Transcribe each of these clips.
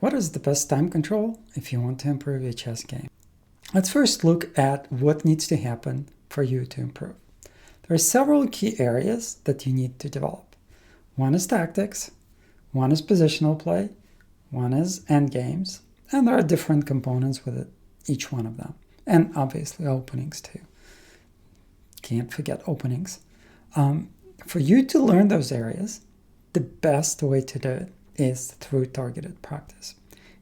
What is the best time control if you want to improve your chess game? Let's first look at what needs to happen for you to improve. There are several key areas that you need to develop. One is tactics, one is positional play, one is endgames, and there are different components with each one of them. And obviously openings too. Can't forget openings. For you to learn those areas, the best way to do it is through targeted practice.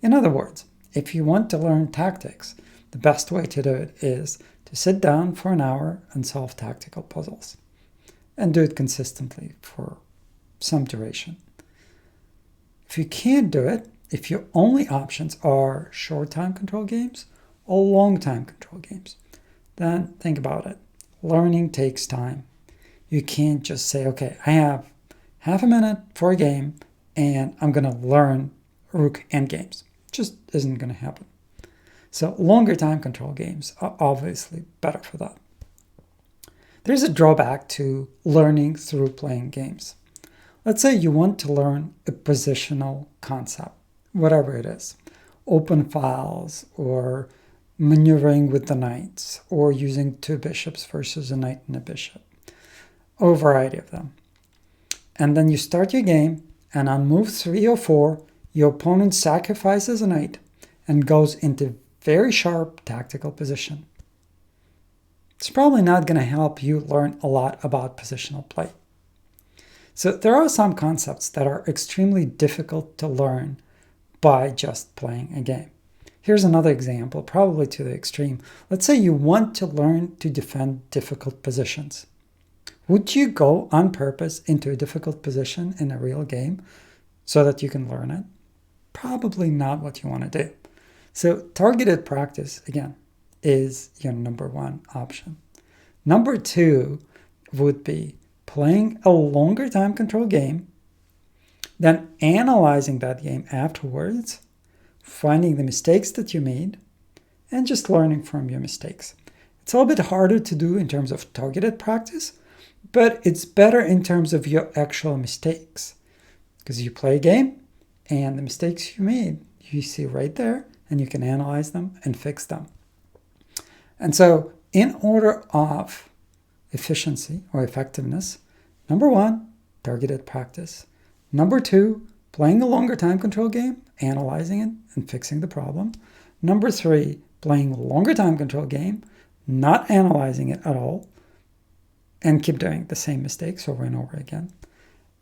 In other words, if you want to learn tactics, the best way to do it is to sit down for an hour and solve tactical puzzles and do it consistently for some duration. If you can't do it, if your only options are short time control games or long time control games, then think about it. Learning takes time. You can't just say, okay, I have half a minute for a game and I'm going to learn rook endgames. Just isn't going to happen. So longer time control games are obviously better for that. There's a drawback to learning through playing games. Let's say you want to learn a positional concept, whatever it is, open files or maneuvering with the knights or using two bishops versus a knight and a bishop, or a variety of them. And then you start your game, and on move 3 or 4, your opponent sacrifices a knight and goes into very sharp tactical position. It's probably not going to help you learn a lot about positional play. So there are some concepts that are extremely difficult to learn by just playing a game. Here's another example, probably to the extreme. Let's say you want to learn to defend difficult positions. Would you go on purpose into a difficult position in a real game so that you can learn it? Probably not what you want to do. So targeted practice, again, is your number one option. Number two would be playing a longer time control game, then analyzing that game afterwards, finding the mistakes that you made, and just learning from your mistakes. It's a little bit harder to do in terms of targeted practice, but it's better in terms of your actual mistakes. Because you play a game, and the mistakes you made, you see right there, and you can analyze them and fix them. And so in order of efficiency or effectiveness, number one, targeted practice. Number two, playing a longer time control game, analyzing it and fixing the problem. Number three, playing a longer time control game, not analyzing it at all, and keep doing the same mistakes over and over again.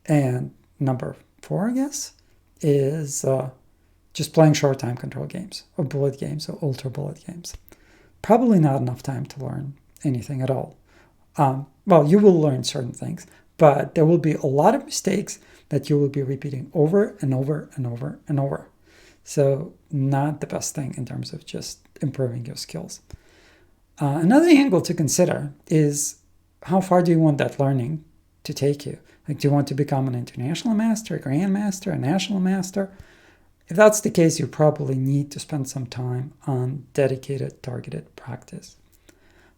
And number four, I guess, is just playing short time control games or bullet games or ultra bullet games. Probably not enough time to learn anything at all. Well, you will learn certain things, but there will be a lot of mistakes that you will be repeating over and over and over and over. So not the best thing in terms of just improving your skills. Another angle to consider is how far do you want that learning to take you? Like, do you want to become an international master, a grandmaster, a national master? If that's the case, you probably need to spend some time on dedicated, targeted practice.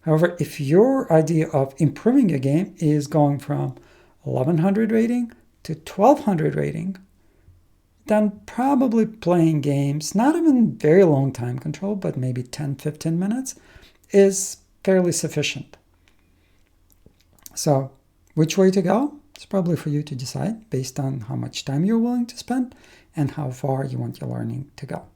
However, if your idea of improving your game is going from 1100 rating to 1200 rating, then probably playing games, not even very long time control, but maybe 10-15 minutes, is fairly sufficient. So which way to go? It's probably for you to decide based on how much time you're willing to spend and how far you want your learning to go.